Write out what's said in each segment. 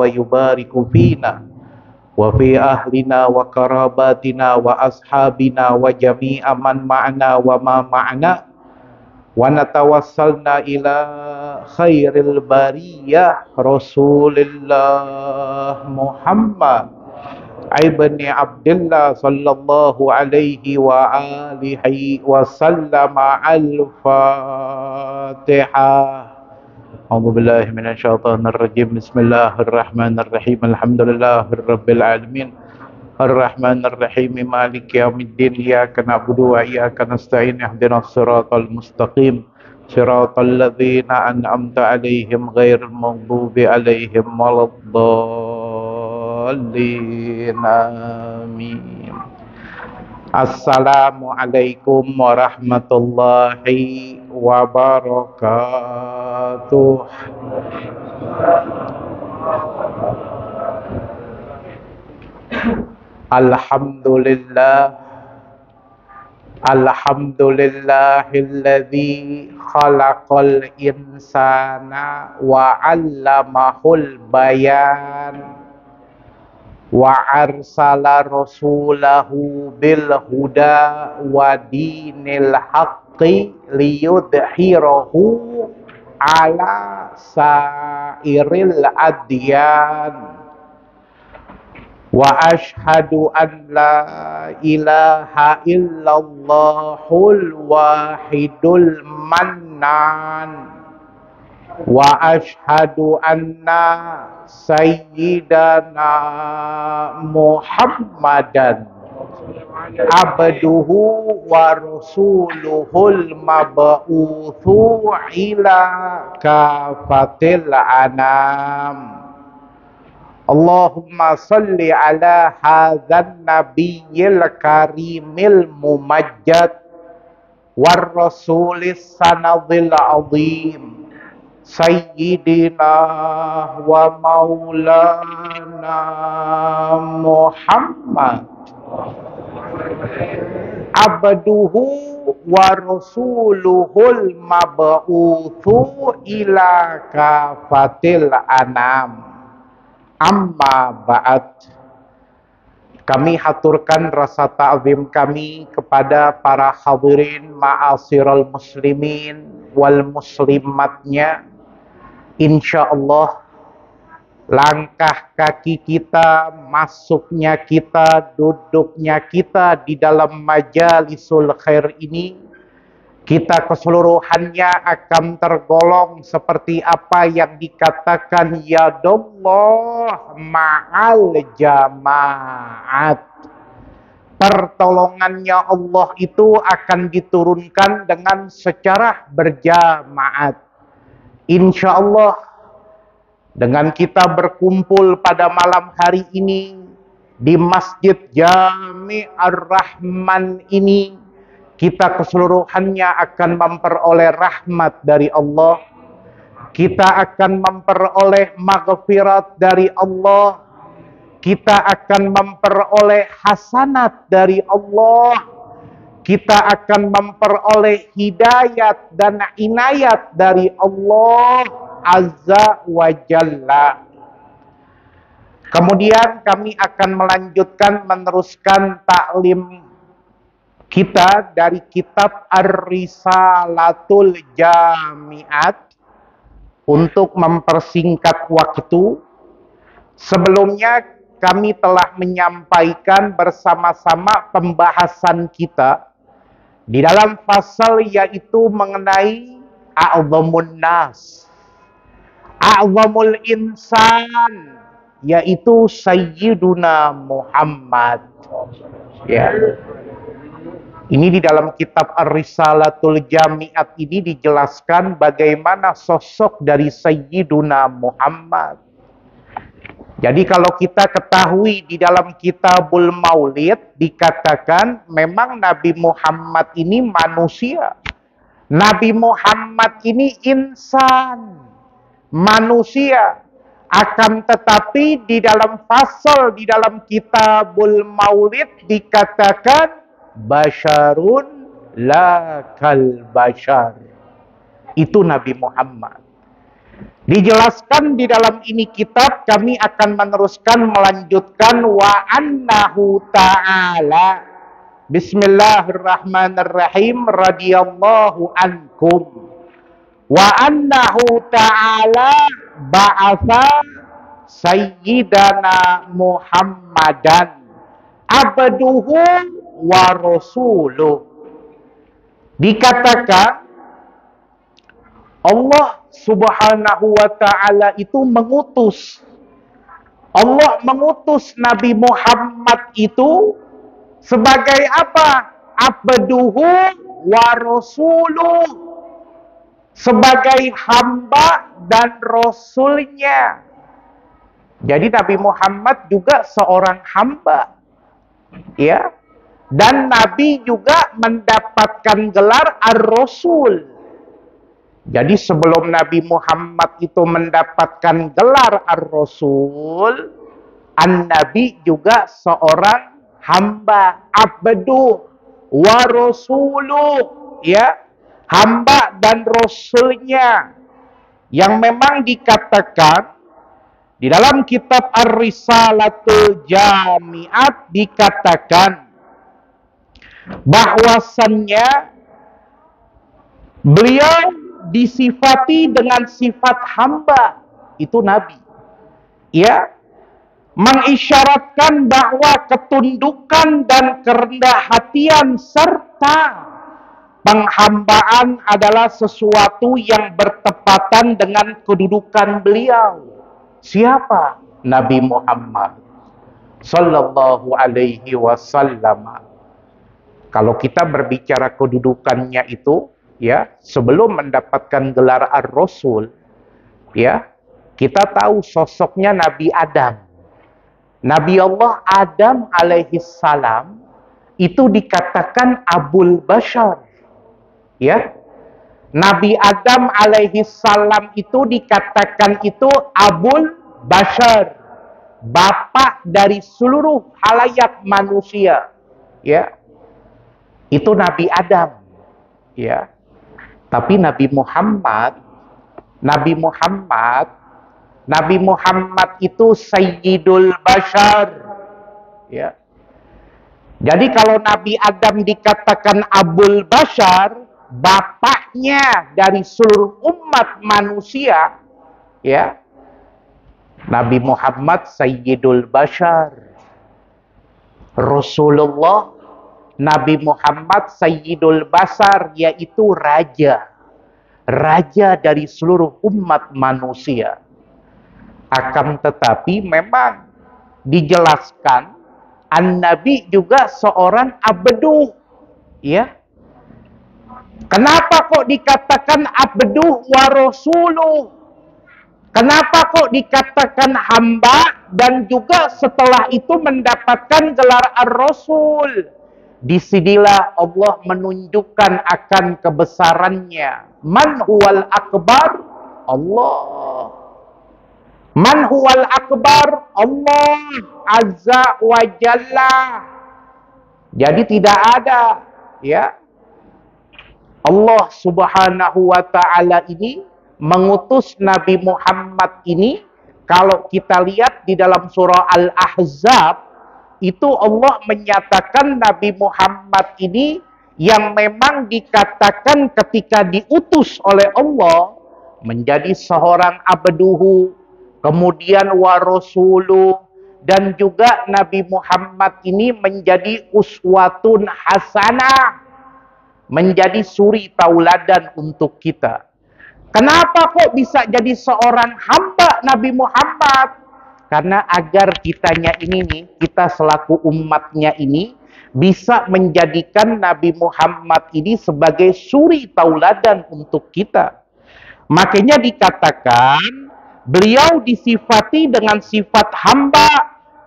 wa yubariku fina wa fi ahlina wa karabatina wa ashabina wa jami'a man ma'ana wa ma ma'ana wa natawassalna ila khairil bariyah Rasulillah Muhammad ibni Abdullah sallallahu alaihi wa alihi wa sallama. Al-Fatihah. A'udzu billahi minasyaitonir rajim. Bismillahirrahmanirrahim. Alhamdulillahirabbil alamin. Arrahmanir rahim. Maliki yaumiddin. Iyyaka na'budu wa iyyaka nasta'in. Ihdinas siratal mustaqim. Siratal ladzina an'amta 'alaihim ghairil maghdubi 'alaihim waladdallin. Amin. Assalamualaikum warahmatullahi wabarakatuh. Alhamdulillahilladzi khalaqal insana wa 'allamahul bayan wa arsala rasulahu bil huda wa dinil haqqi liyudhhirahu ala sairil adyan wa ashhadu an la ilaha illallahul wahidul mannan wa ashhadu anna sayyidana Muhammadan abduhu wa rasuluhul mab'utsu ila kafatil anam. Allahumma salli ala hadzal nabiyil karimil mumajjad war rasulis sanadil azim Sayyidina wa maulana Muhammad abduhu wa rasuluhul mab'utsu ila kafatil anam. Amma ba'd. Kami haturkan rasa ta'zim kami kepada para hadirin ma'asyiral muslimin wal muslimatnya. Insyaallah langkah kaki kita, masuknya kita, duduknya kita di dalam majalisul khair ini kita keseluruhannya akan tergolong seperti apa yang dikatakan yadullah ma'al jamaat. Pertolongannya Allah itu akan diturunkan dengan secara berjamaat. Insya Allah, dengan kita berkumpul pada malam hari ini di Masjid Jami' Ar-Rahman ini, kita keseluruhannya akan memperoleh rahmat dari Allah. Kita akan memperoleh maghfirat dari Allah. Kita akan memperoleh hasanat dari Allah. Kita akan memperoleh hidayat dan inayat dari Allah Azza wa Jalla. Kemudian kami akan melanjutkan meneruskan taklim kita dari kitab Ar-Risalatul Jami'at untuk mempersingkat waktu. Sebelumnya kami telah menyampaikan bersama-sama pembahasan kita di dalam fasal yaitu mengenai a'zamun nas, a'zamul insan, yaitu Sayyiduna Muhammad. Ya. Ini di dalam kitab Ar-Risalatul Jami'at ini dijelaskan bagaimana sosok dari Sayyiduna Muhammad. Jadi kalau kita ketahui di dalam Kitabul Maulid dikatakan memang Nabi Muhammad ini manusia. Nabi Muhammad ini insan, manusia. Akan tetapi di dalam fasal di dalam Kitabul Maulid dikatakan basyarun la kal basyar. Itu Nabi Muhammad. Dijelaskan di dalam ini kitab, kami akan meneruskan melanjutkan wa annahu ta'ala bismillahirrahmanirrahim radhiyallahu ankum wa annahu ta'ala ba'atha sayyidana Muhammadan abduhu wa rasuluh. Dikatakan Allah Subhanahu wa ta'ala itu mengutus. Allah mengutus Nabi Muhammad itu sebagai apa? Abduhu wa rasuluh. Sebagai hamba dan rasulnya. Jadi Nabi Muhammad juga seorang hamba. Ya. Dan Nabi juga mendapatkan gelar Ar-Rasul. Jadi sebelum Nabi Muhammad itu mendapatkan gelar Ar-Rasul, An-Nabi juga seorang hamba, abdu wa rasuluh, ya, hamba dan rasulnya. Yang memang dikatakan di dalam kitab Ar-Risalatul Jami'at dikatakan bahwasannya beliau disifati dengan sifat hamba, itu Nabi. Ya, mengisyaratkan bahwa ketundukan dan kerendah hatian serta penghambaan adalah sesuatu yang bertepatan dengan kedudukan beliau. Siapa? Nabi Muhammad sallallahu alaihi wasallam. Kalau kita berbicara kedudukannya itu, ya, sebelum mendapatkan gelar Ar-Rasul, ya, kita tahu sosoknya Nabi Adam. Nabi Allah Adam alaihi salam itu dikatakan Abul Bashar. Ya. Nabi Adam alaihi salam itu dikatakan itu Abul Bashar, bapak dari seluruh halayak manusia. Ya. Itu Nabi Adam. Ya. Tapi Nabi Muhammad itu Sayyidul Bashar. Ya. Jadi kalau Nabi Adam dikatakan Abul Bashar, bapaknya dari seluruh umat manusia, ya. Nabi Muhammad Sayyidul Bashar. Rasulullah Nabi Muhammad Sayyidul Bashar, yaitu raja. Raja dari seluruh umat manusia. Akan tetapi memang dijelaskan, An-Nabi juga seorang abdu. Ya. Kenapa kok dikatakan abdu wa rasuluh? Kenapa kok dikatakan hamba dan juga setelah itu mendapatkan gelar ar-rasul? Disinilah Allah menunjukkan akan kebesarannya. Man huwal akbar? Allah. Man huwal akbar? Allah azza wa jalla. Jadi tidak ada, ya, Allah subhanahu wa ta'ala ini mengutus Nabi Muhammad ini. Kalau kita lihat di dalam surah Al-Ahzab, itu Allah menyatakan Nabi Muhammad ini yang memang dikatakan ketika diutus oleh Allah menjadi seorang abduhu, kemudian wa rasuluh, dan juga Nabi Muhammad ini menjadi uswatun hasanah, menjadi suri tauladan untuk kita. Kenapa kok bisa jadi seorang hamba Nabi Muhammad? Karena agar kitanya ini nih, kita selaku umatnya ini, bisa menjadikan Nabi Muhammad ini sebagai suri tauladan untuk kita. Makanya dikatakan, beliau disifati dengan sifat hamba,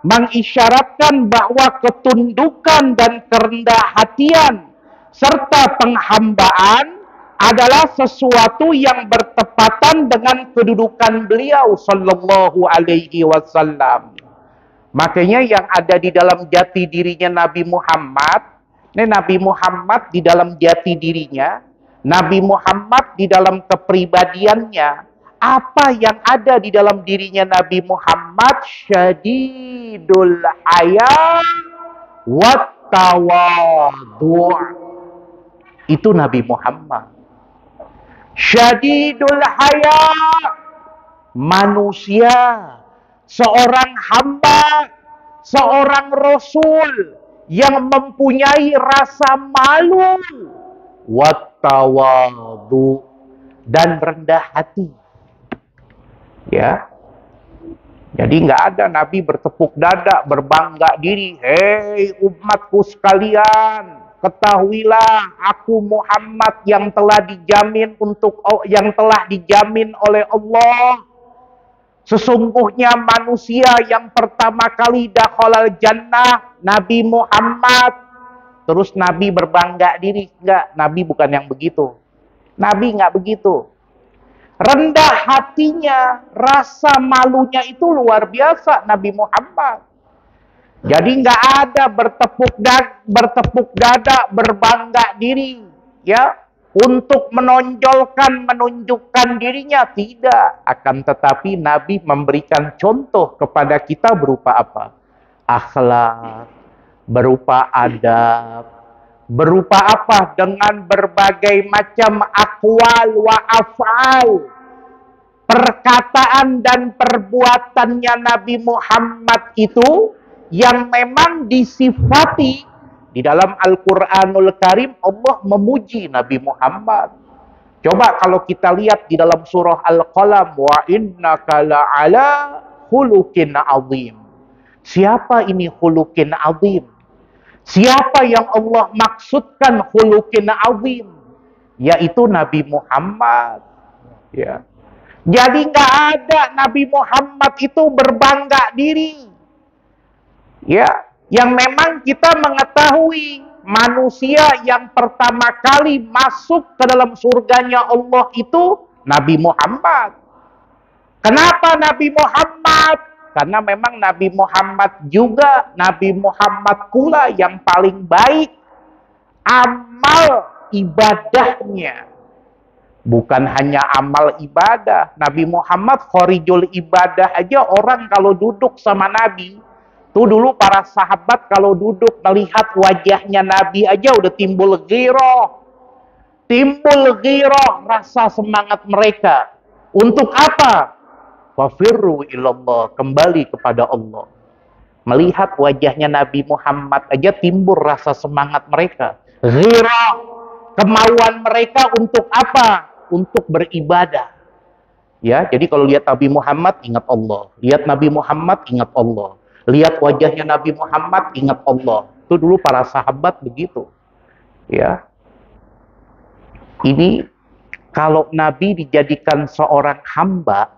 mengisyaratkan bahwa ketundukan dan kerendah hatian, serta penghambaan, adalah sesuatu yang bertepatan dengan kedudukan beliau sallallahu alaihi wasallam. Makanya yang ada di dalam jati dirinya Nabi Muhammad, ini Nabi Muhammad di dalam jati dirinya, Nabi Muhammad di dalam kepribadiannya, apa yang ada di dalam dirinya Nabi Muhammad? Syadidul haya wat tawadhu'. Itu Nabi Muhammad. Syadidul haya, manusia, seorang hamba, seorang rasul yang mempunyai rasa malu, wattawadhu, dan rendah hati. Ya. Jadi nggak ada Nabi bertepuk dada, berbangga diri. Hei umatku sekalian, ketahuilah aku Muhammad yang telah dijamin oleh Allah. Sesungguhnya manusia yang pertama kali dakhalal jannah Nabi Muhammad. Terus Nabi berbangga diri. Enggak, Nabi bukan yang begitu. Nabi enggak begitu. Rendah hatinya, rasa malunya itu luar biasa Nabi Muhammad. Jadi nggak ada bertepuk dada, berbangga diri, ya, untuk menunjukkan dirinya, tidak. Akan tetapi Nabi memberikan contoh kepada kita berupa apa? Akhlak, berupa adab, berupa apa? Dengan berbagai macam aqwal wa af'al. Perkataan dan perbuatannya Nabi Muhammad itu yang memang disifati di dalam Al-Quranul Karim. Allah memuji Nabi Muhammad. Coba kalau kita lihat di dalam surah Al-Qalam, wa innaka la'ala khuluqin azim. Siapa ini khuluqin azim? Siapa yang Allah maksudkan khuluqin azim? Yaitu Nabi Muhammad. Ya. Jadi nggak ada Nabi Muhammad itu berbangga diri. Ya, yang memang kita mengetahui manusia yang pertama kali masuk ke dalam surganya Allah itu Nabi Muhammad. Kenapa Nabi Muhammad? Karena memang Nabi Muhammad juga, Nabi Muhammad pula yang paling baik amal ibadahnya. Bukan hanya amal ibadah. Nabi Muhammad khorijul ibadah aja, orang kalau duduk sama Nabi, tuh dulu para sahabat kalau duduk melihat wajahnya Nabi aja udah timbul ghirah. Timbul ghirah, rasa semangat mereka. Untuk apa? Fafirru ilallah, kembali kepada Allah. Melihat wajahnya Nabi Muhammad aja timbul rasa semangat mereka. Ghirah, kemauan mereka untuk apa? Untuk beribadah. Ya, jadi kalau lihat Nabi Muhammad ingat Allah. Lihat Nabi Muhammad ingat Allah. Lihat wajahnya Nabi Muhammad ingat Allah. Itu dulu para sahabat begitu. Ya. Ini kalau Nabi dijadikan seorang hamba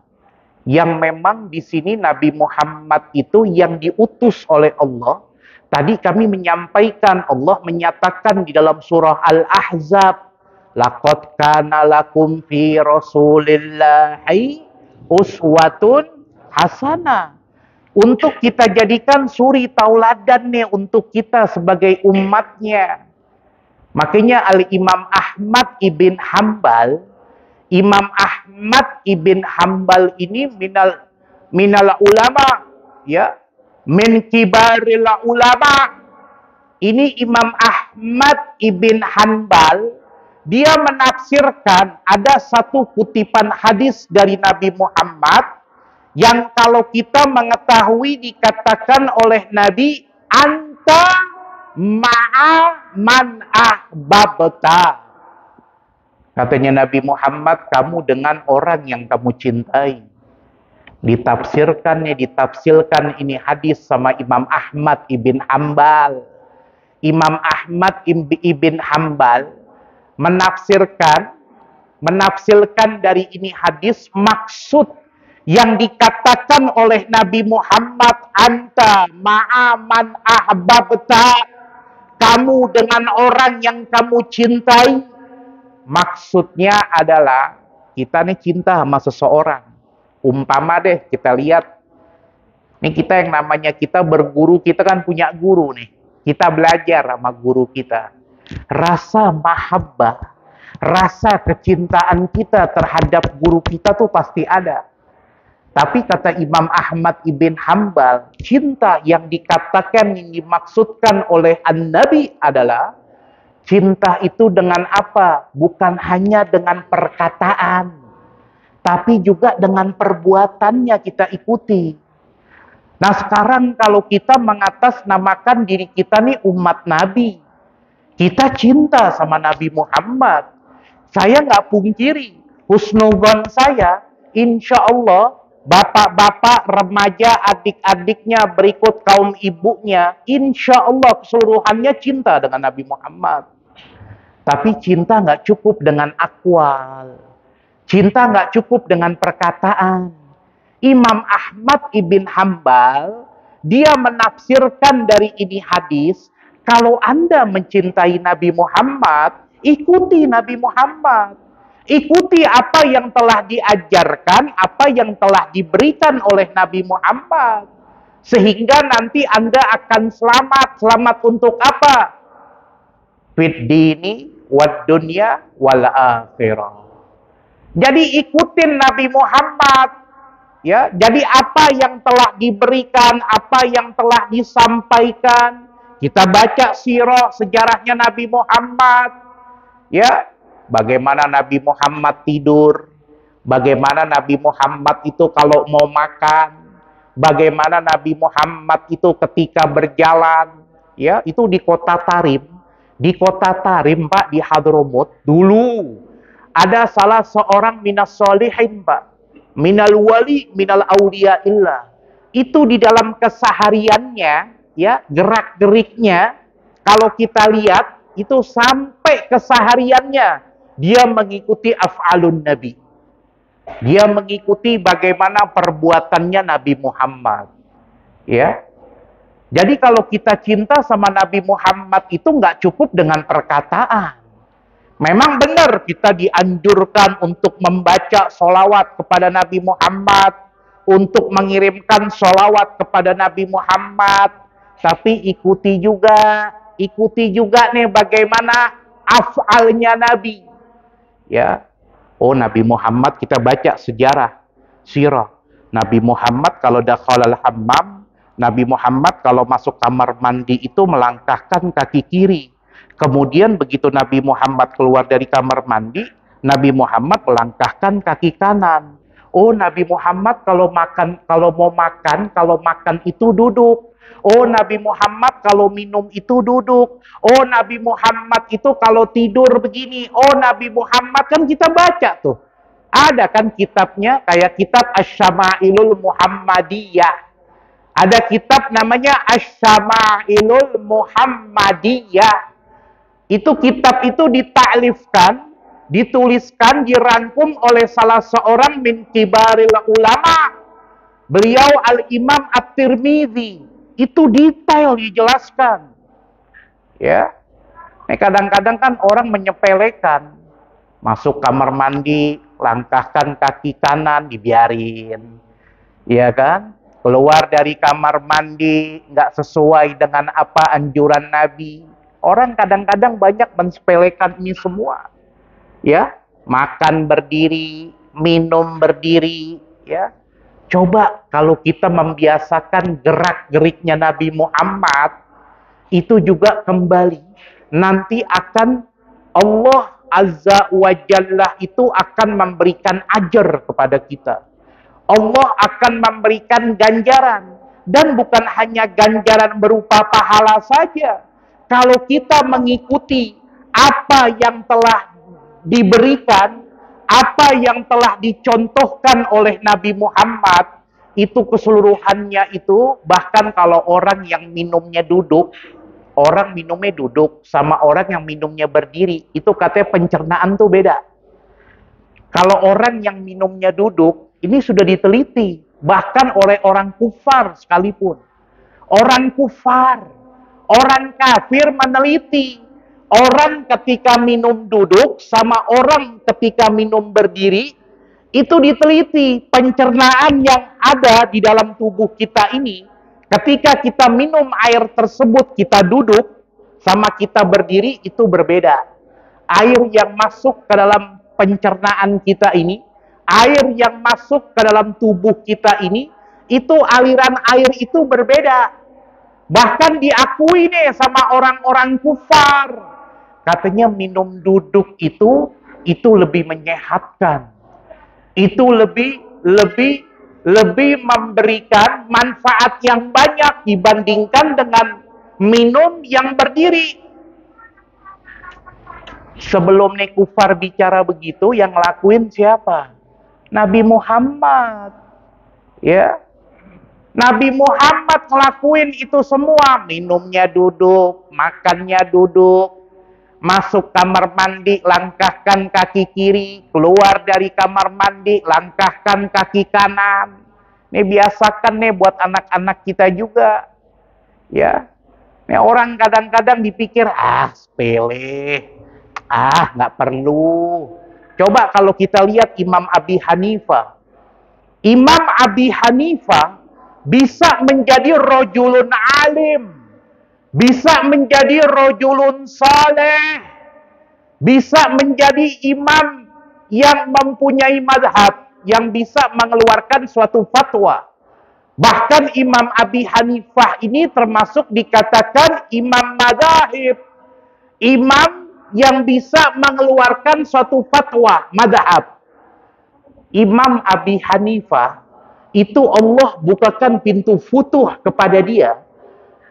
yang memang di sini Nabi Muhammad itu yang diutus oleh Allah. Tadi kami menyampaikan, Allah menyatakan di dalam surah Al-Ahzab, laqad kana lakum fi Rasulillahi uswatun hasanah. Untuk kita jadikan suri tauladan nih untuk kita sebagai umatnya. Makanya Al-Imam Ahmad ibn Hanbal, Imam Ahmad ibn Hanbal ini minal ulama, ya, min kibaril ulama. Ini Imam Ahmad ibn Hanbal, dia menafsirkan ada satu kutipan hadis dari Nabi Muhammad yang kalau kita mengetahui dikatakan oleh Nabi, anta ma'a man ahbabta. Katanya Nabi Muhammad, kamu dengan orang yang kamu cintai. Ditafsirkan ini hadis sama Imam Ahmad ibn Hanbal. Imam Ahmad ibn Hanbal menafsirkan dari ini hadis, maksud yang dikatakan oleh Nabi Muhammad, anta ma'aman ahbabta, kamu dengan orang yang kamu cintai. Maksudnya adalah kita nih cinta sama seseorang. Umpama deh kita lihat, nih kita yang namanya kita berguru, kita kan punya guru nih. Kita belajar sama guru kita. Rasa mahabbah, rasa kecintaan kita terhadap guru kita tuh pasti ada. Tapi kata Imam Ahmad ibn Hanbal, cinta yang dikatakan, yang dimaksudkan oleh An-Nabi adalah cinta itu dengan apa? Bukan hanya dengan perkataan, tapi juga dengan perbuatannya kita ikuti. Nah sekarang kalau kita mengatasnamakan diri kita nih umat Nabi, kita cinta sama Nabi Muhammad. Saya nggak pungkiri, husnudzon saya, insya Allah bapak-bapak, remaja, adik-adiknya, berikut kaum ibunya, insya Allah keseluruhannya cinta dengan Nabi Muhammad. Tapi cinta nggak cukup dengan akwal. Cinta nggak cukup dengan perkataan. Imam Ahmad ibn Hanbal, dia menafsirkan dari ini hadis, kalau Anda mencintai Nabi Muhammad, ikuti Nabi Muhammad. Ikuti apa yang telah diajarkan, apa yang telah diberikan oleh Nabi Muhammad. Sehingga nanti Anda akan selamat. Selamat untuk apa? Fid dini wad dunya wal akhirah. Jadi ikutin Nabi Muhammad. Ya, jadi apa yang telah diberikan, apa yang telah disampaikan, kita baca sirah sejarahnya Nabi Muhammad. Ya, bagaimana Nabi Muhammad tidur, bagaimana Nabi Muhammad itu kalau mau makan, bagaimana Nabi Muhammad itu ketika berjalan, ya, itu di kota Tarim. Di kota Tarim, Pak, di Hadramut, dulu ada salah seorang minas solihin, Pak. Minal wali, minal awliyaillah. Itu di dalam kesehariannya, ya, gerak-geriknya, kalau kita lihat, itu sampai kesehariannya, dia mengikuti af'alun Nabi. Dia mengikuti bagaimana perbuatannya Nabi Muhammad. Ya. Jadi kalau kita cinta sama Nabi Muhammad itu nggak cukup dengan perkataan. Memang benar kita dianjurkan untuk membaca sholawat kepada Nabi Muhammad, untuk mengirimkan sholawat kepada Nabi Muhammad. Tapi ikuti juga nih bagaimana af'alnya Nabi. Ya, oh Nabi Muhammad kita baca sejarah, sirah. Nabi Muhammad kalau dakhalal hammam, Nabi Muhammad kalau masuk kamar mandi itu melangkahkan kaki kiri. Kemudian begitu Nabi Muhammad keluar dari kamar mandi, Nabi Muhammad melangkahkan kaki kanan. Oh, Nabi Muhammad kalau makan itu duduk. Oh, Nabi Muhammad kalau minum itu duduk. Oh, Nabi Muhammad itu kalau tidur begini. Oh, Nabi Muhammad, kan kita baca tuh. Ada kan kitabnya, kayak kitab Asy-Syama'ilul Muhammadiyah. Ada kitab namanya Asy-Syama'ilul Muhammadiyah. Itu kitab itu ditaklifkan, dituliskan, dirangkum oleh salah seorang min kibaril ulama. Beliau Al-Imam At-Tirmidzi. Itu detail dijelaskan. Ya. Kadang-kadang kan orang menyepelekan. Masuk kamar mandi, langkahkan kaki kanan, dibiarin. Iya kan? Keluar dari kamar mandi, nggak sesuai dengan apa anjuran Nabi. Orang kadang-kadang banyak mensepelekan ini semua. Ya, makan berdiri, minum berdiri, ya. Coba kalau kita membiasakan gerak-geriknya Nabi Muhammad, itu juga kembali. Nanti akan Allah Azza wa Jalla itu akan memberikan ajar kepada kita. Allah akan memberikan ganjaran. Dan bukan hanya ganjaran berupa pahala saja. Kalau kita mengikuti apa yang telah diberikan, apa yang telah dicontohkan oleh Nabi Muhammad, itu keseluruhannya itu, bahkan kalau orang yang minumnya duduk, orang minumnya duduk sama orang yang minumnya berdiri, itu katanya pencernaan tuh beda. Kalau orang yang minumnya duduk, ini sudah diteliti, bahkan oleh orang kufar sekalipun. Orang kufar, orang kafir meneliti. Orang ketika minum duduk sama orang ketika minum berdiri, itu diteliti pencernaan yang ada di dalam tubuh kita ini. Ketika kita minum air tersebut, kita duduk, sama kita berdiri, itu berbeda. Air yang masuk ke dalam pencernaan kita ini, air yang masuk ke dalam tubuh kita ini, itu aliran air itu berbeda. Bahkan diakui nih sama orang-orang kufar. Katanya minum duduk itu lebih menyehatkan. Itu lebih memberikan manfaat yang banyak dibandingkan dengan minum yang berdiri. Sebelum nih kufar bicara begitu, yang ngelakuin siapa? Nabi Muhammad. Ya. Nabi Muhammad ngelakuin itu semua. Minumnya duduk, makannya duduk. Masuk kamar mandi, langkahkan kaki kiri. Keluar dari kamar mandi, langkahkan kaki kanan. Ini biasakan nih buat anak-anak kita juga. Ya. Ini orang kadang-kadang dipikir, sepele. Nggak perlu. Coba kalau kita lihat Imam Abi Hanifah. Imam Abi Hanifah bisa menjadi rojulun alim. Bisa menjadi rojulun saleh, bisa menjadi imam yang mempunyai mazhab, yang bisa mengeluarkan suatu fatwa. Bahkan Imam Abi Hanifah ini termasuk dikatakan imam mazhab, imam yang bisa mengeluarkan suatu fatwa, mazhab. Imam Abi Hanifah itu Allah bukakan pintu futuh kepada dia,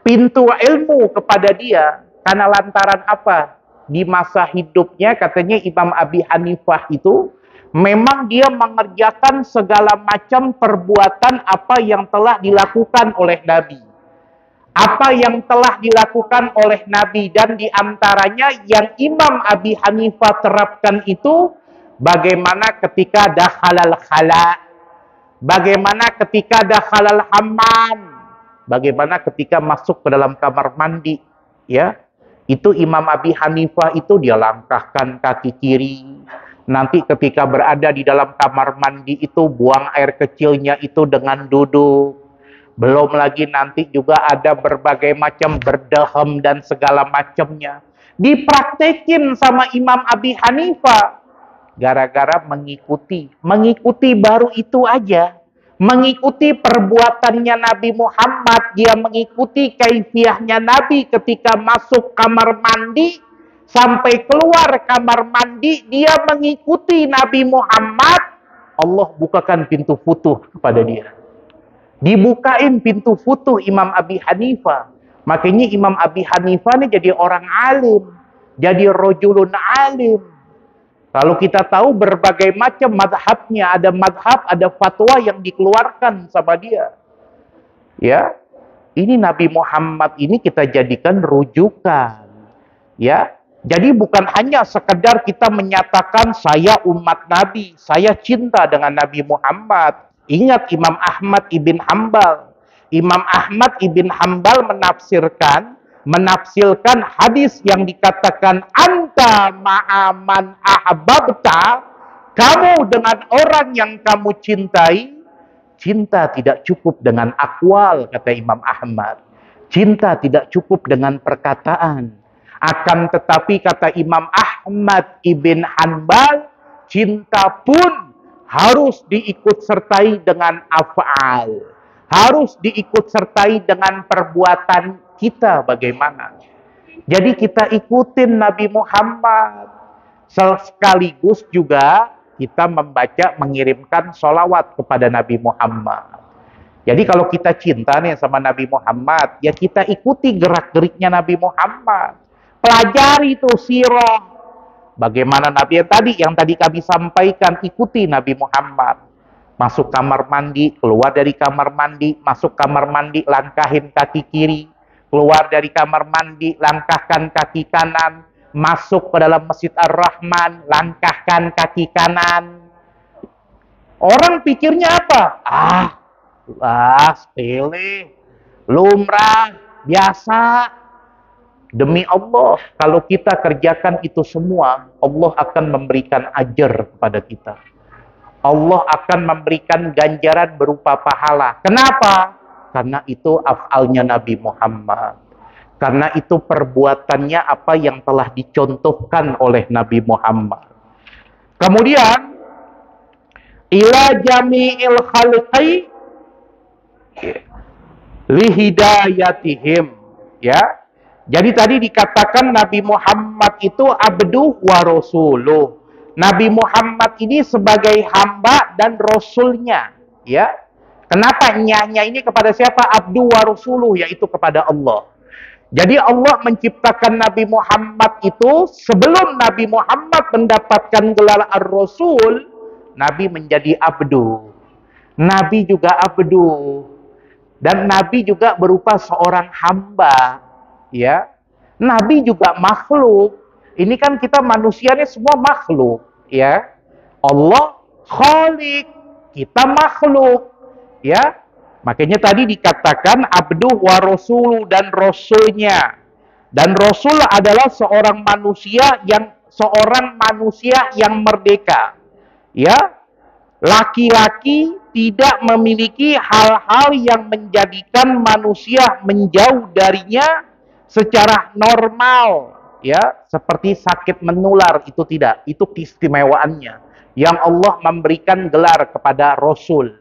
pintu ilmu kepada dia, karena lantaran apa? Di masa hidupnya katanya Imam Abi Hanifah itu memang dia mengerjakan segala macam perbuatan apa yang telah dilakukan oleh Nabi. Apa yang telah dilakukan oleh Nabi, dan diantaranya yang Imam Abi Hanifah terapkan itu bagaimana ketika dakhalal khala, bagaimana ketika dakhalal hammam, bagaimana ketika masuk ke dalam kamar mandi, ya. Itu Imam Abi Hanifah itu dia langkahkan kaki kiri. Nanti ketika berada di dalam kamar mandi itu buang air kecilnya itu dengan duduk. Belum lagi nanti juga ada berbagai macam berdehem dan segala macamnya. Dipraktekin sama Imam Abi Hanifah. Gara-gara mengikuti baru itu aja. Mengikuti perbuatannya Nabi Muhammad, dia mengikuti kaifiahnya Nabi ketika masuk kamar mandi sampai keluar kamar mandi, dia mengikuti Nabi Muhammad. Allah bukakan pintu futuh kepada dia. Dibukain pintu futuh Imam Abi Hanifah. Makanya Imam Abi Hanifah ini jadi orang alim. Jadi rojulun alim. Kalau kita tahu berbagai macam madhabnya. Ada madhab, ada fatwa yang dikeluarkan sama dia. Ya, ini Nabi Muhammad ini kita jadikan rujukan. Ya, jadi bukan hanya sekedar kita menyatakan saya umat Nabi, saya cinta dengan Nabi Muhammad. Ingat Imam Ahmad ibn Hanbal. Imam Ahmad ibn Hanbal menafsirkan hadis yang dikatakan anta ma'aman ahbabta, kamu dengan orang yang kamu cintai. Cinta tidak cukup dengan akwal, kata Imam Ahmad. Cinta tidak cukup dengan perkataan. Akan tetapi kata Imam Ahmad ibn Hanbal, cinta pun harus diikut sertai dengan af'al. Harus diikut sertai dengan perbuatan kita bagaimana. Jadi kita ikutin Nabi Muhammad. Sekaligus juga kita membaca, mengirimkan sholawat kepada Nabi Muhammad. Jadi kalau kita cinta nih sama Nabi Muhammad, ya kita ikuti gerak-geriknya Nabi Muhammad. Pelajari tuh sirah. Bagaimana Nabi yang tadi kami sampaikan, ikuti Nabi Muhammad. Masuk kamar mandi, keluar dari kamar mandi, masuk kamar mandi, langkahin kaki kiri. Keluar dari kamar mandi, langkahkan kaki kanan. Masuk ke dalam Masjid Ar-Rahman, langkahkan kaki kanan. Orang pikirnya apa? Sepele, lumrah, biasa. Demi Allah, kalau kita kerjakan itu semua, Allah akan memberikan ajar kepada kita. Allah akan memberikan ganjaran berupa pahala. Kenapa? Karena itu af'alnya Nabi Muhammad. Karena itu perbuatannya apa yang telah dicontohkan oleh Nabi Muhammad. Kemudian, ila jami'il khalqi lihidayatihim. Ya. Jadi tadi dikatakan Nabi Muhammad itu abduh wa rasuluh. Nabi Muhammad ini sebagai hamba dan rasulnya. Ya. Kenapa nyanya ini kepada siapa? Abdu wa rasuluh, yaitu kepada Allah. Jadi Allah menciptakan Nabi Muhammad itu sebelum Nabi Muhammad mendapatkan gelar ar-rasul, Nabi menjadi abdu. Nabi juga abdu. Dan Nabi juga berupa seorang hamba. Ya, Nabi juga makhluk. Ini kan kita manusianya semua makhluk. Ya, Allah khalik, kita makhluk. Ya, makanya tadi dikatakan abduh wa rasuluh, dan rasulnya. Dan rasul adalah seorang manusia yang merdeka. Ya, laki-laki tidak memiliki hal-hal yang menjadikan manusia menjauh darinya secara normal, ya, seperti sakit menular, itu tidak. Itu keistimewaannya yang Allah memberikan gelar kepada rasul.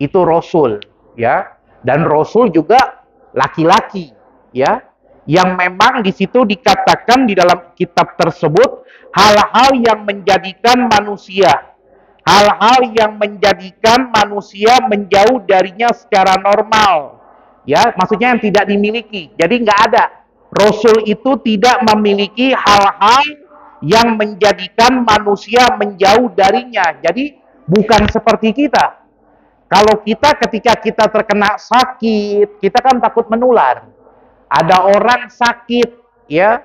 Itu rasul, ya. Dan rasul juga laki-laki, ya. Yang memang di situ dikatakan di dalam kitab tersebut hal-hal yang menjadikan manusia, hal-hal yang menjadikan manusia menjauh darinya secara normal. Ya, maksudnya yang tidak dimiliki. Jadi nggak ada. Rasul itu tidak memiliki hal-hal yang menjadikan manusia menjauh darinya. Jadi bukan seperti kita. Kalau kita ketika kita terkena sakit, kita kan takut menular. Ada orang sakit, ya,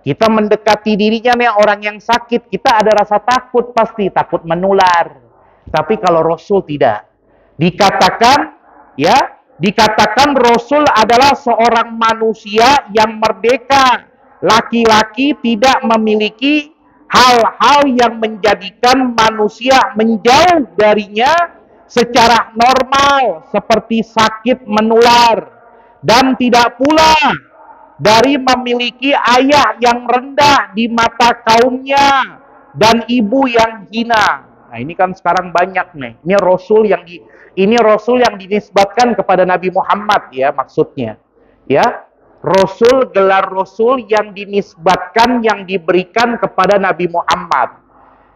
kita mendekati dirinya nih orang yang sakit, kita ada rasa takut, pasti takut menular. Tapi kalau Rasul tidak. Dikatakan Rasul adalah seorang manusia yang merdeka. Laki-laki tidak memiliki hal-hal yang menjadikan manusia menjauh darinya secara normal, seperti sakit menular. Dan tidak pula dari memiliki ayah yang rendah di mata kaumnya dan ibu yang hina. Nah, ini kan sekarang banyak nih. Ini Rasul yang dinisbatkan kepada Nabi Muhammad, ya, maksudnya. Ya, Rasul, gelar Rasul yang dinisbatkan, yang diberikan kepada Nabi Muhammad.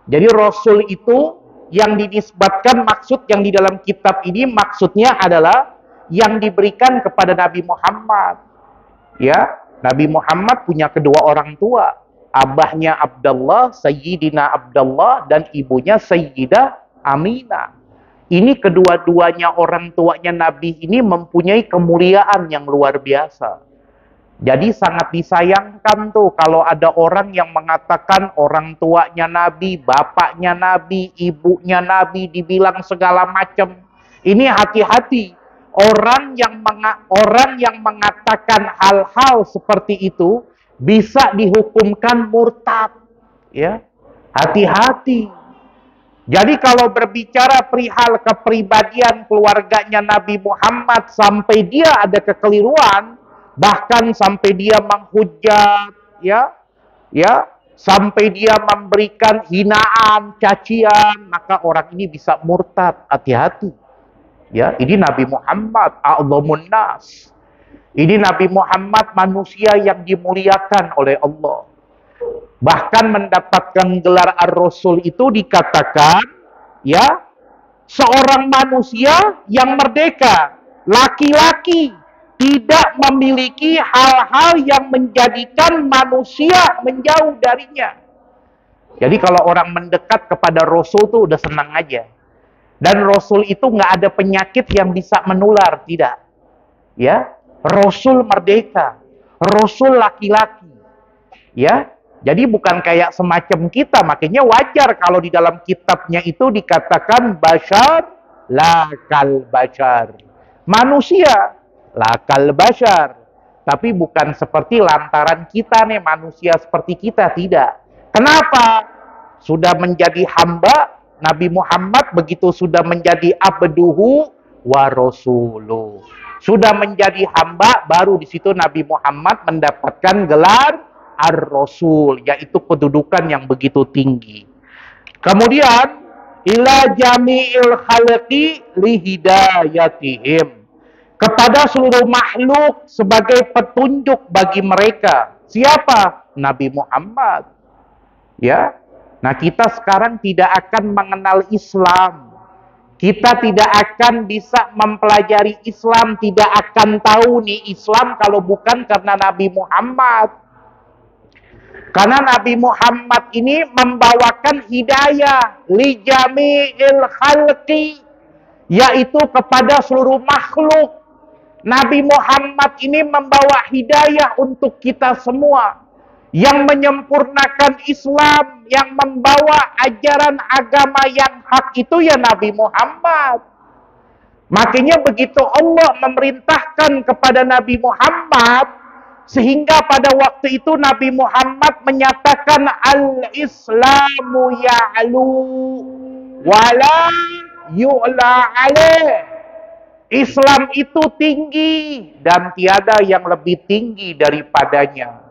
Jadi Rasul itu yang dinisbatkan, maksud yang di dalam kitab ini maksudnya adalah yang diberikan kepada Nabi Muhammad. Ya, Nabi Muhammad punya kedua orang tua. Abahnya Abdullah, Sayyidina Abdullah, dan ibunya Sayyidah Aminah. Ini kedua-duanya orang tuanya Nabi ini mempunyai kemuliaan yang luar biasa. Jadi sangat disayangkan tuh kalau ada orang yang mengatakan orang tuanya Nabi, bapaknya Nabi, ibunya Nabi dibilang segala macam. Ini hati-hati. Orang yang mengatakan hal-hal seperti itu bisa dihukumkan murtad. Ya, hati-hati. Jadi kalau berbicara perihal kepribadian keluarganya Nabi Muhammad sampai dia ada kekeliruan, bahkan sampai dia menghujat, sampai dia memberikan hinaan, cacian, maka orang ini bisa murtad. Hati-hati. Ya, ini Nabi Muhammad a'dhamun nas. Ini Nabi Muhammad manusia yang dimuliakan oleh Allah. Bahkan mendapatkan gelar Ar-Rasul itu dikatakan, ya, seorang manusia yang merdeka, laki-laki, tidak memiliki hal-hal yang menjadikan manusia menjauh darinya. Jadi kalau orang mendekat kepada Rasul itu udah senang aja. Dan Rasul itu nggak ada penyakit yang bisa menular, tidak. Ya, Rasul merdeka, Rasul laki-laki. Ya, jadi bukan kayak semacam kita, makanya wajar kalau di dalam kitabnya itu dikatakan bashar lakal bashar. Manusia lakal bashar. Tapi bukan seperti lantaran kita nih manusia seperti kita, tidak. Kenapa? Sudah menjadi hamba, Nabi Muhammad begitu sudah menjadi abduhu wa rasuluh. Sudah menjadi hamba, baru di situ Nabi Muhammad mendapatkan gelar Ar-Rasul, yaitu kedudukan yang begitu tinggi. Kemudian ila jami'il khalqi lihidayatihim, kepada seluruh makhluk sebagai petunjuk bagi mereka. Siapa? Nabi Muhammad. Ya. Nah, kita sekarang tidak akan mengenal Islam. Kita tidak akan bisa mempelajari Islam, tidak akan tahu nih Islam kalau bukan karena Nabi Muhammad. Karena Nabi Muhammad ini membawakan hidayah li jami'il khalqi, yaitu kepada seluruh makhluk. Nabi Muhammad ini membawa hidayah untuk kita semua. Yang menyempurnakan Islam, yang membawa ajaran agama yang hak itu ya Nabi Muhammad. Makanya begitu Allah memerintahkan kepada Nabi Muhammad, sehingga pada waktu itu Nabi Muhammad menyatakan al-Islamu ya'lu wala yu'la alaih. Islam itu tinggi dan tiada yang lebih tinggi daripadanya.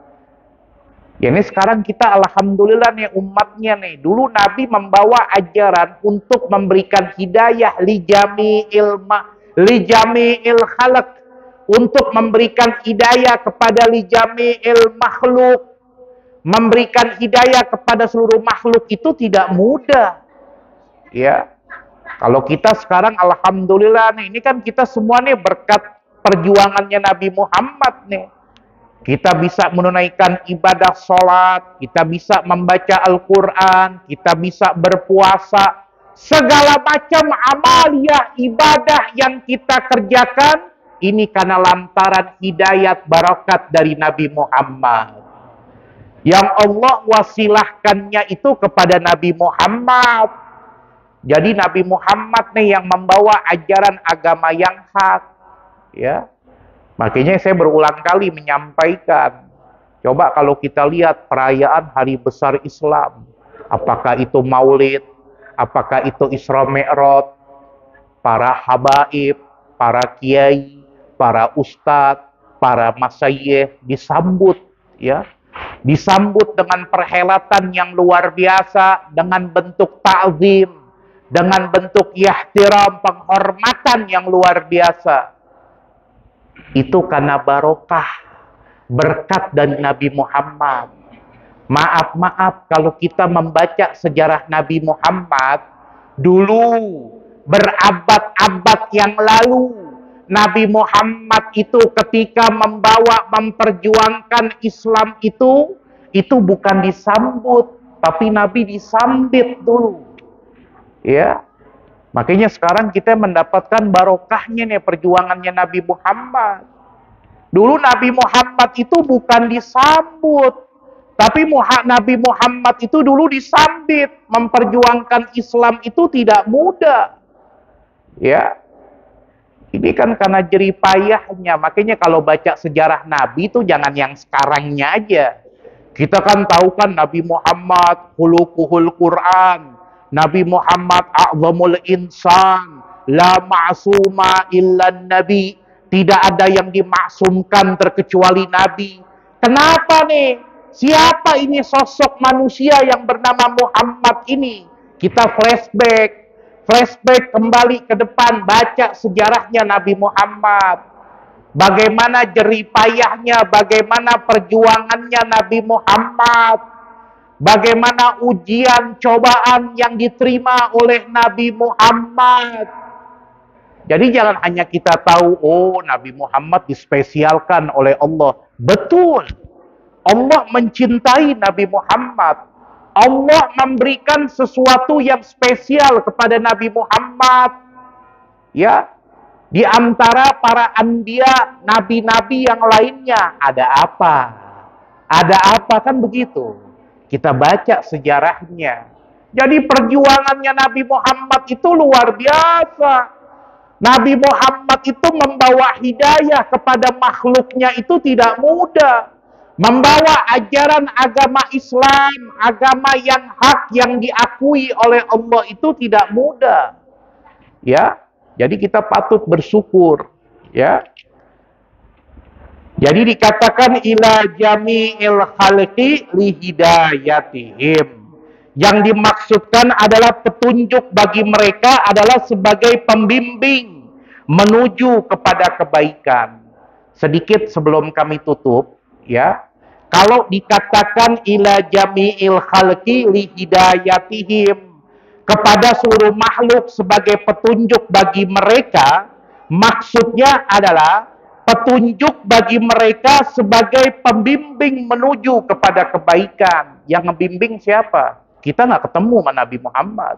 Ya, ini sekarang kita alhamdulillah nih umatnya nih. Dulu Nabi membawa ajaran untuk memberikan hidayah li jami'il khalq, untuk memberikan hidayah kepada li jami'il makhluk. Memberikan hidayah kepada seluruh makhluk itu tidak mudah. Ya. Kalau kita sekarang alhamdulillah nih, ini kan kita semua nih berkat perjuangannya Nabi Muhammad nih. Kita bisa menunaikan ibadah sholat, kita bisa membaca Al-Quran, kita bisa berpuasa. Segala macam amaliyah ibadah yang kita kerjakan, ini karena lantaran hidayat barakat dari Nabi Muhammad. Yang Allah wasilahkannya itu kepada Nabi Muhammad. Jadi Nabi Muhammad nih yang membawa ajaran agama yang hak. Ya. Makanya saya berulang kali menyampaikan, coba kalau kita lihat perayaan hari besar Islam, apakah itu Maulid, apakah itu Isra Mi'raj, para habaib, para kiai, para ustadz, para masyayikh disambut, ya, disambut dengan perhelatan yang luar biasa, dengan bentuk ta'zim, dengan bentuk ihtiram, penghormatan yang luar biasa. Itu karena barokah, berkat dari Nabi Muhammad. Maaf kalau kita membaca sejarah Nabi Muhammad, dulu berabad-abad yang lalu, Nabi Muhammad itu ketika memperjuangkan Islam itu bukan disambut, tapi Nabi disambit dulu. Ya. Makanya sekarang kita mendapatkan barokahnya nih perjuangannya Nabi Muhammad. Dulu Nabi Muhammad itu bukan disambut, tapi Nabi Muhammad itu dulu disambit. Memperjuangkan Islam itu tidak mudah. Ya. Ini kan karena jerih payahnya. Makanya kalau baca sejarah Nabi itu jangan yang sekarangnya aja. Kita kan tahu kan Nabi Muhammad khuluquhul Quran. Nabi Muhammad a'zamul insan. La ma'suma illa nabi. Tidak ada yang dimaksumkan terkecuali Nabi. Kenapa nih? Siapa ini sosok manusia yang bernama Muhammad ini? Kita flashback kembali ke depan, baca sejarahnya Nabi Muhammad. Bagaimana jerih payahnya, bagaimana perjuangannya Nabi Muhammad. Bagaimana ujian, cobaan yang diterima oleh Nabi Muhammad. Jadi jangan hanya kita tahu, oh Nabi Muhammad dispesialkan oleh Allah. Betul, Allah mencintai Nabi Muhammad. Allah memberikan sesuatu yang spesial kepada Nabi Muhammad. Ya, di antara para anbiya, nabi-nabi yang lainnya, ada apa? Ada apa kan begitu? Kita baca sejarahnya. Jadi perjuangannya Nabi Muhammad itu luar biasa. Nabi Muhammad itu membawa hidayah kepada makhluknya itu tidak mudah. Membawa ajaran agama Islam, agama yang hak, yang diakui oleh Allah itu tidak mudah. Ya, jadi kita patut bersyukur. Ya, jadi dikatakan ila jami'il khalqi li hidayatihim. Yang dimaksudkan adalah petunjuk bagi mereka adalah sebagai pembimbing menuju kepada kebaikan. Sedikit sebelum kami tutup, ya. Kalau dikatakan ila jami'il khalqi li hidayatihim, kepada seluruh makhluk sebagai petunjuk bagi mereka, maksudnya adalah petunjuk bagi mereka sebagai pembimbing menuju kepada kebaikan. Yang ngebimbing siapa? Kita nggak ketemu sama Nabi Muhammad.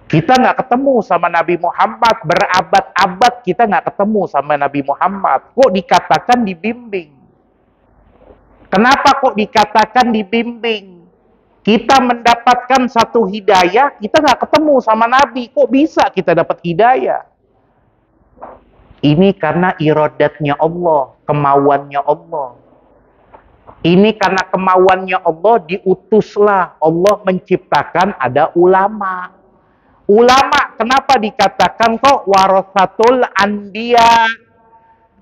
Kita nggak ketemu sama Nabi Muhammad, berabad-abad kita nggak ketemu sama Nabi Muhammad. Kok dikatakan dibimbing? Kenapa kok dikatakan dibimbing? Kita mendapatkan satu hidayah, kita nggak ketemu sama Nabi. Kok bisa kita dapat hidayah? Ini karena iradatnya Allah, kemauannya Allah. Ini karena kemauannya Allah, diutuslah Allah menciptakan ada ulama. Ulama, kenapa dikatakan kok warasatul anbiya?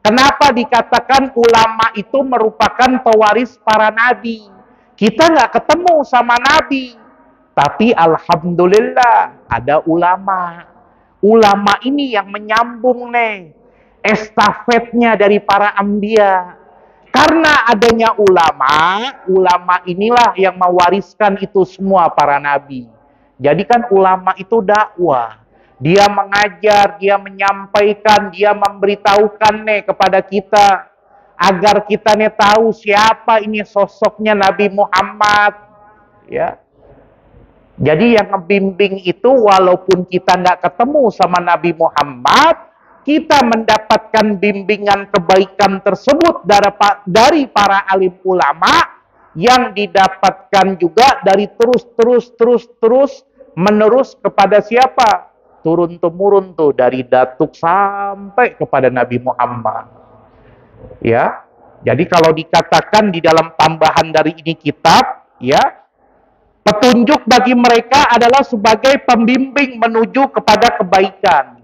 Kenapa dikatakan ulama itu merupakan pewaris para nabi? Kita nggak ketemu sama nabi, tapi alhamdulillah ada ulama. Ulama ini yang menyambung nih estafetnya dari para anbiya. Karena adanya ulama inilah yang mewariskan itu semua para nabi. Jadi kan ulama itu dakwah. Dia mengajar, dia menyampaikan, dia memberitahukan nih kepada kita agar kita nih tahu siapa ini sosoknya Nabi Muhammad. Ya. Jadi yang ngebimbing itu walaupun kita nggak ketemu sama Nabi Muhammad, kita mendapatkan bimbingan kebaikan tersebut dari para alim ulama yang didapatkan juga dari terus menerus kepada siapa? Turun-temurun tuh dari datuk sampai kepada Nabi Muhammad. Ya. Jadi kalau dikatakan di dalam tambahan dari ini kitab, ya, petunjuk bagi mereka adalah sebagai pembimbing menuju kepada kebaikan.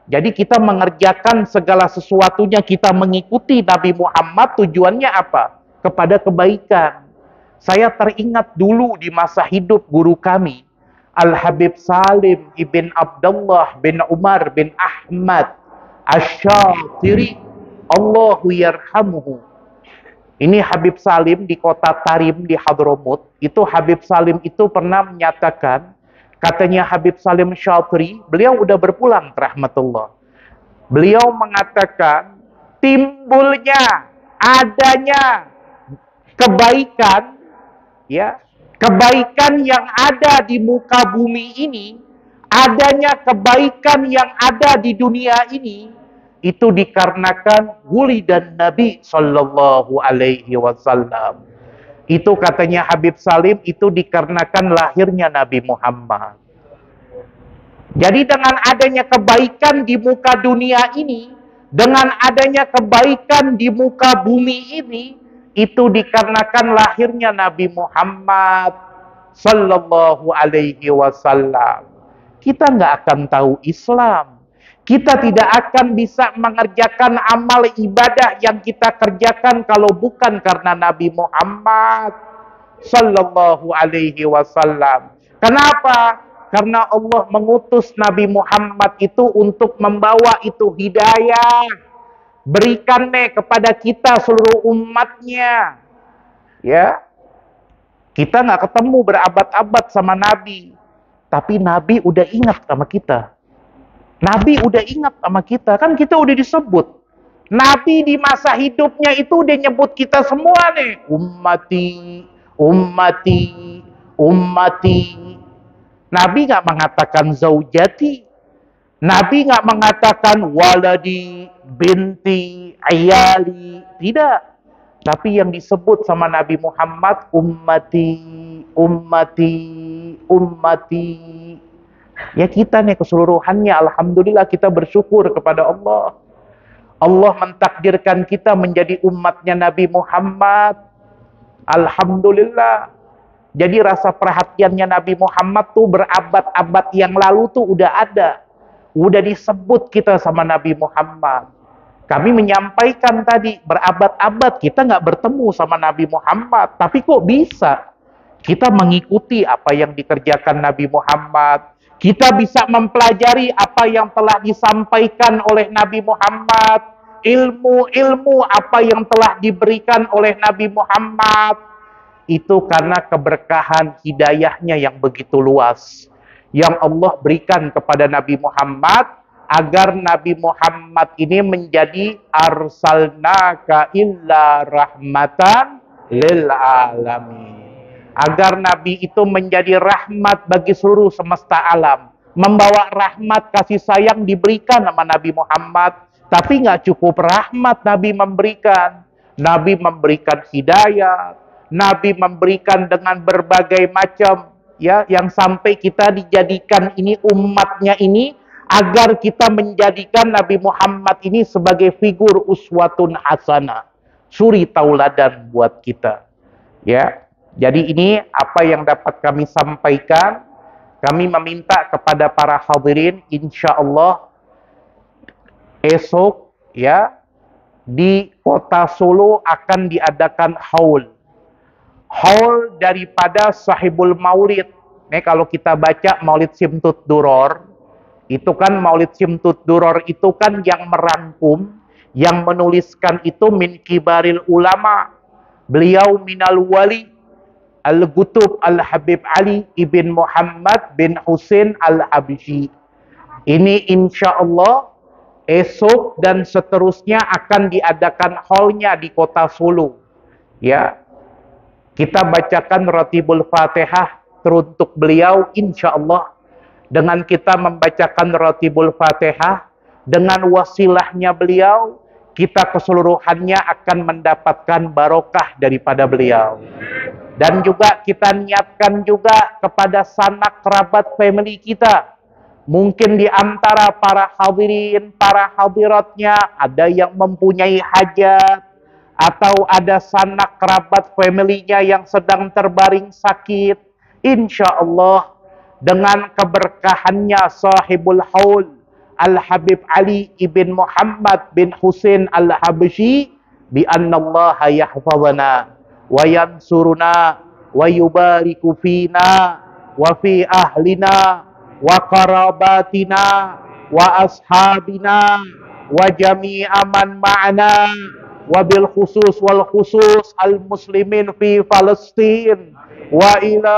Jadi kita mengerjakan segala sesuatunya, kita mengikuti Nabi Muhammad, tujuannya apa? Kepada kebaikan. Saya teringat dulu di masa hidup guru kami, Al-Habib Salim ibn Abdullah bin Umar bin Ahmad Asy-Syatiri, Allahu yarhamuhu. Ini Habib Salim di kota Tarim di Hadramut. Itu Habib Salim itu pernah menyatakan, katanya Habib Salim Syatiri, beliau udah berpulang rahmatullah. Beliau mengatakan timbulnya, adanya kebaikan, ya, kebaikan yang ada di muka bumi ini, adanya kebaikan yang ada di dunia ini, itu dikarenakan wulidan Nabi Sallallahu Alaihi Wasallam. Itu katanya Habib Salim, itu dikarenakan lahirnya Nabi Muhammad. Jadi dengan adanya kebaikan di muka dunia ini, dengan adanya kebaikan di muka bumi ini, itu dikarenakan lahirnya Nabi Muhammad Sallallahu Alaihi Wasallam. Kita nggak akan tahu Islam. Kita tidak akan bisa mengerjakan amal ibadah yang kita kerjakan kalau bukan karena Nabi Muhammad Sallallahu Alaihi Wasallam. Kenapa? Karena Allah mengutus Nabi Muhammad itu untuk membawa itu hidayah. Berikan kepada kita seluruh umatnya. Ya, kita nggak ketemu berabad-abad sama Nabi, tapi Nabi udah ingat sama kita. Nabi udah ingat sama kita, kan kita udah disebut. Nabi di masa hidupnya itu udah nyebut kita semua nih. Ummati, ummati, ummati. Nabi nggak mengatakan zaujati. Nabi nggak mengatakan waladi, binti, ayali. Tidak. Tapi yang disebut sama Nabi Muhammad, ummati, ummati, ummati. Ya kita nih keseluruhannya, alhamdulillah kita bersyukur kepada Allah. Allah mentakdirkan kita menjadi umatnya Nabi Muhammad. Alhamdulillah. Jadi rasa perhatiannya Nabi Muhammad tuh berabad-abad yang lalu tuh udah ada. Udah disebut kita sama Nabi Muhammad. Kami menyampaikan tadi, berabad-abad kita nggak bertemu sama Nabi Muhammad. Tapi kok bisa kita mengikuti apa yang dikerjakan Nabi Muhammad? Kita bisa mempelajari apa yang telah disampaikan oleh Nabi Muhammad. Ilmu-ilmu apa yang telah diberikan oleh Nabi Muhammad. Itu karena keberkahan hidayahnya yang begitu luas. Yang Allah berikan kepada Nabi Muhammad. Agar Nabi Muhammad ini menjadi arsalnaka illa rahmatan lil alamin. Agar Nabi itu menjadi rahmat bagi seluruh semesta alam. Membawa rahmat kasih sayang diberikan sama Nabi Muhammad. Tapi nggak cukup rahmat Nabi memberikan. Nabi memberikan hidayah. Nabi memberikan dengan berbagai macam, ya, yang sampai kita dijadikan ini umatnya ini, agar kita menjadikan Nabi Muhammad ini sebagai figur uswatun hasanah. Suri tauladan buat kita. Ya. Jadi ini apa yang dapat kami sampaikan. Kami meminta kepada para hadirin, insya Allah esok ya di kota Solo akan diadakan haul daripada Sahibul Maulid. Nih kalau kita baca Maulid Simtud Duror, itu kan Maulid Simtud Duror itu kan yang merangkum, yang menuliskan itu min kibaril ulama. Beliau minal wali Al-Qutub Al-Habib Ali ibn Muhammad bin Husain Al-Habsyi. Ini insya Allah esok dan seterusnya akan diadakan haulnya di kota Solo. Ya, kita bacakan Ratibul Fatihah teruntuk beliau insya Allah. Dengan kita membacakan Ratibul Fatihah, dengan wasilahnya beliau, kita keseluruhannya akan mendapatkan barokah daripada beliau. Dan juga kita niatkan juga kepada sanak kerabat family kita. Mungkin di antara para hadirin, para hadiratnya, ada yang mempunyai hajat, atau ada sanak kerabat family-nya yang sedang terbaring sakit. Insya Allah, dengan keberkahannya sahibul haul, Al-Habib Ali ibn Muhammad bin Husain Al-Habsyi, bi annallaha yahfazana wa yansuruna wa yubariku fina wa fi ahlina wa qarabatina wa ashabina wa jami'a man ma'ana wa bil khusus wal khusus al muslimin fi Palestin wa ila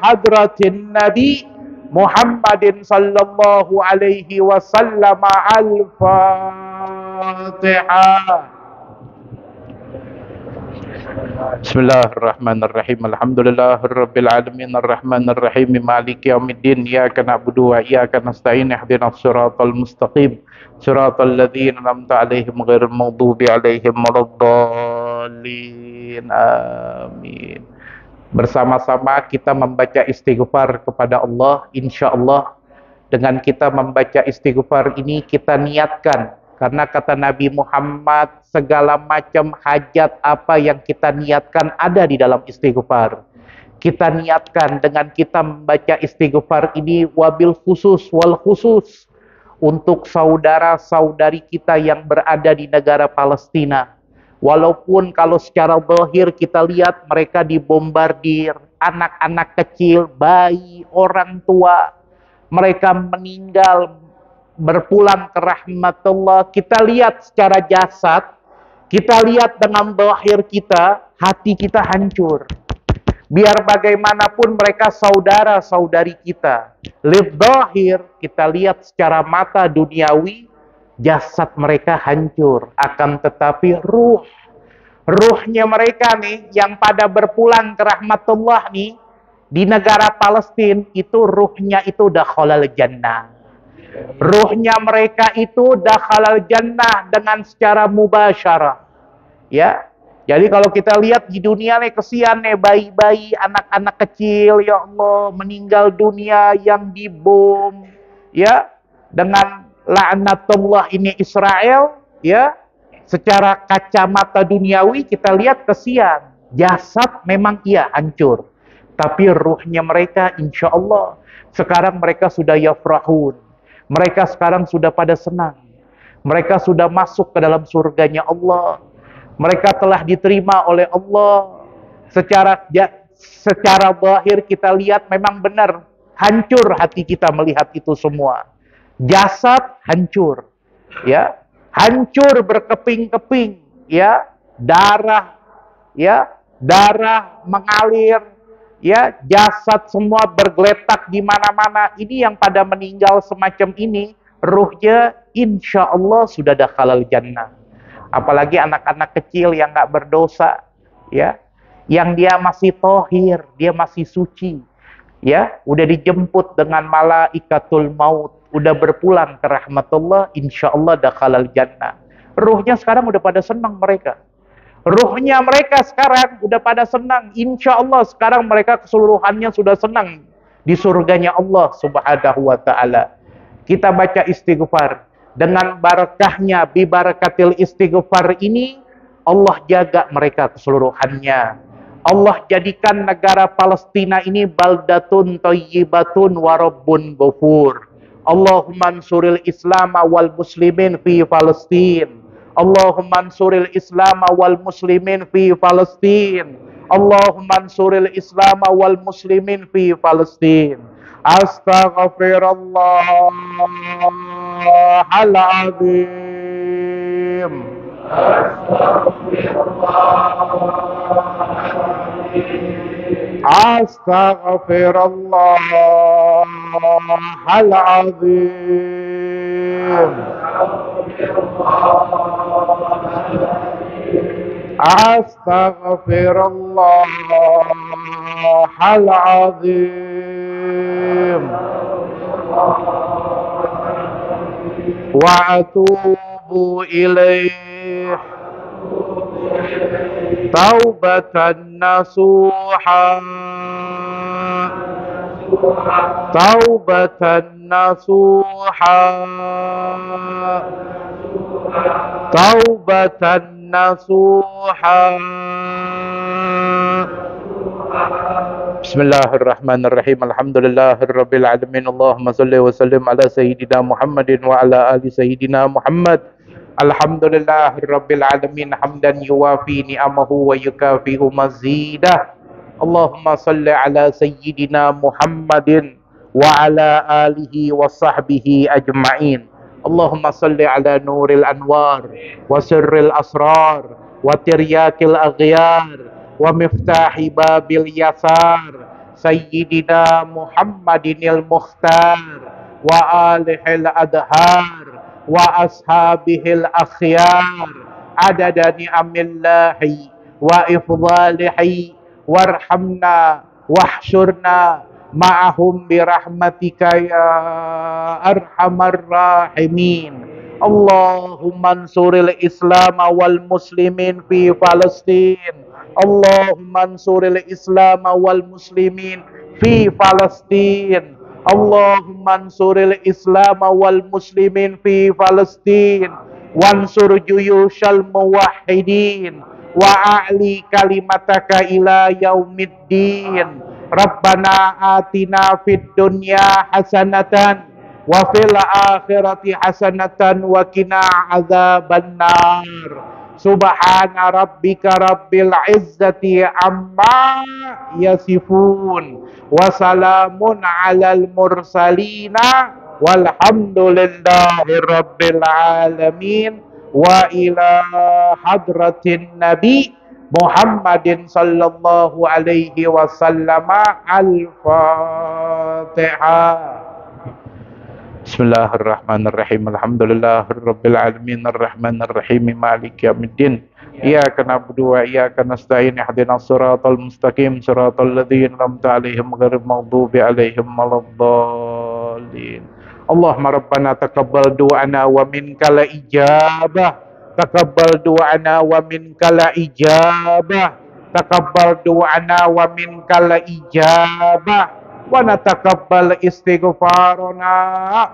hadratin nabi Muhammadin sallallahu alaihi wasallam. Al-Fatihah. Bismillahirrahmanirrahim. Alhamdulillahirabbil alamin arrahmanir rahim maliki yaumiddin iyyaka na'budu wa iyyaka nasta'in ihdinas siratal mustaqim siratal ladzina an'amta 'alaihim ghairil maghdubi 'alaihim waladdallin. Amin. Bersama-sama kita membaca istighfar kepada Allah. Insyaallah dengan kita membaca istighfar ini kita niatkan, karena kata Nabi Muhammad, segala macam hajat apa yang kita niatkan ada di dalam istighfar. Kita niatkan dengan kita membaca istighfar ini wabil khusus wal khusus untuk saudara-saudari kita yang berada di negara Palestina. Walaupun kalau secara zahir kita lihat mereka dibombardir, anak-anak kecil, bayi, orang tua, mereka meninggal, berpulang ke rahmatullah. Kita lihat secara jasad, kita lihat dengan zahir kita, hati kita hancur. Biar bagaimanapun mereka saudara-saudari kita. Lidzahir, kita lihat secara mata duniawi, jasad mereka hancur. Akan tetapi ruhnya mereka nih, yang pada berpulang ke rahmatullah nih, di negara Palestina, itu ruhnya itu dakhalal jannah. Ruhnya mereka itu dakhalal jannah dengan secara mubasyarah. Ya. Jadi kalau kita lihat di dunia nih, kesian nih bayi-bayi, anak-anak kecil, ya Allah, meninggal dunia yang dibom, ya, dengan laknatullah ini Israel, ya. Secara kacamata duniawi kita lihat kesian. Jasad memang iya hancur, tapi ruhnya mereka insya Allah sekarang mereka sudah yafrahun. Mereka sekarang sudah pada senang. Mereka sudah masuk ke dalam surganya Allah. Mereka telah diterima oleh Allah. Secara zahir kita lihat memang benar hancur hati kita melihat itu semua. Jasad hancur, ya, hancur berkeping-keping, ya, darah mengalir, ya, jasad semua bergeletak di mana-mana. Ini yang pada meninggal semacam ini, ruhnya insya Allah sudah dakhalal jannah. Apalagi anak-anak kecil yang nggak berdosa, ya, yang dia masih tohir, dia masih suci, ya, udah dijemput dengan malaikatul maut, udah berpulang ke rahmatullah, insya Allah dakhalal jannah. Ruhnya sekarang udah pada senang mereka. Ruhnya mereka sekarang udah pada senang. Insya Allah sekarang mereka keseluruhannya sudah senang di surganya Allah subhanahu wa ta'ala. Kita baca istighfar. Dengan barakahnya, bibarakatil istighfar ini, Allah jaga mereka keseluruhannya. Allah jadikan negara Palestina ini baldatun thayyibatun wa rabbun ghafur. Allahumma ansuril Islam wal muslimin fi Palestin. Allahumma ansuril Islam wal muslimin fi Palestin. Allahumma ansuril Islam wal muslimin fi Palestin. Astaghfirullahaladzim. Astaghfirullahaladzim. Astaghfirullahaladzim. Wa atubu ilaih taubatan nasuha. Taubatan nasuha. Taubatan nasuha. Bismillahirrahmanirrahim. Alhamdulillahirabbil alamin. Allahumma shalli wa sallim ala sayyidina Muhammadin wa ala ali sayyidina Muhammad. Alhamdulillahirabbil alamin hamdan yuwafi ni'amahu wa yukafi'u mazidah. Allahumma shalli ala sayyidina Muhammadin wa ala alihi wa sahbihi ajma'in. Allahumma salli ala nuril anwar wa sirril asrar wa tiryakil aghyar wa miftahi babil yasar Sayyidina Muhammadinil Mukhtar wa alihil adhar wa ashabihil akhyar adada ni'amillahi wa ifdalihi warhamna wahsyurna ma'ahum birahmatika ya arhamar rahimin. Allahumma ansuril Islam wal muslimin fi Palestin. Allahumma ansuril Islam wal muslimin fi Palestin. Allahumma ansuril Islam wal muslimin fi Palestin. Wansur juyushal muwahhidin wa a'li kalimataka ila yaumiddin. Rabbana atina fid dunya hasanatan wa fil akhirati hasanatan wa qina adzabannar. Subhana rabbika rabbil izzati amma yasifun wa salamun alal mursalina walhamdulillahi rabbil alamin. Wa ila hadratin nabi Muhammadin sallallahu alaihi wasallam. Al-Fatihah. Bismillahirrahmanirrahim. Alhamdulillahirabbil alamin arrahmanir rahim maliki yaumiddin. Iyyaka na'budu wa iyyaka nasta'in ihdinas siratal mustaqim siratal ladzina an'amta 'alaihim ghairil maghdubi 'alaihim waladdallin. Allahumma rabbana taqabbal du'ana wa minkal ijabah. Taqabbal du'ana wa minkal ijabah. Taqabbal du'ana wa minkal ijabah. Wa nataqabbal istighfarana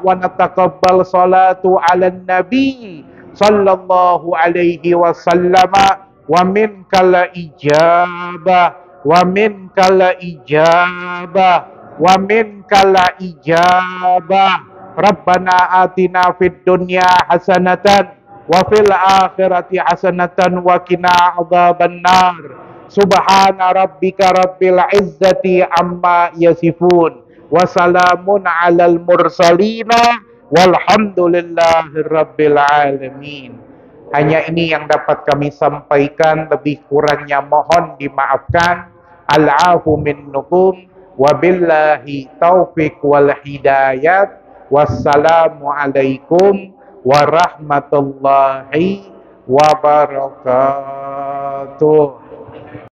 wa nataqabbal salatu ala nabi sallallahu alaihi wasallam wa minkal ijabah wa minkal ijabah wa minkal ijabah. Rabbana atina fid dunya hasanatan wa fil akhirati hasanatan wa qina adzabannar. Subhana rabbika rabbil izzati amma yasifun wa salamun alal mursalina walhamdulillahi rabbil alamin. Hanya ini yang dapat kami sampaikan, lebih kurangnya mohon dimaafkan. Al-afu minnukum wabillahi taufiq wal hidayat. Wassalamu alaikum warahmatullahi wabarakatuh.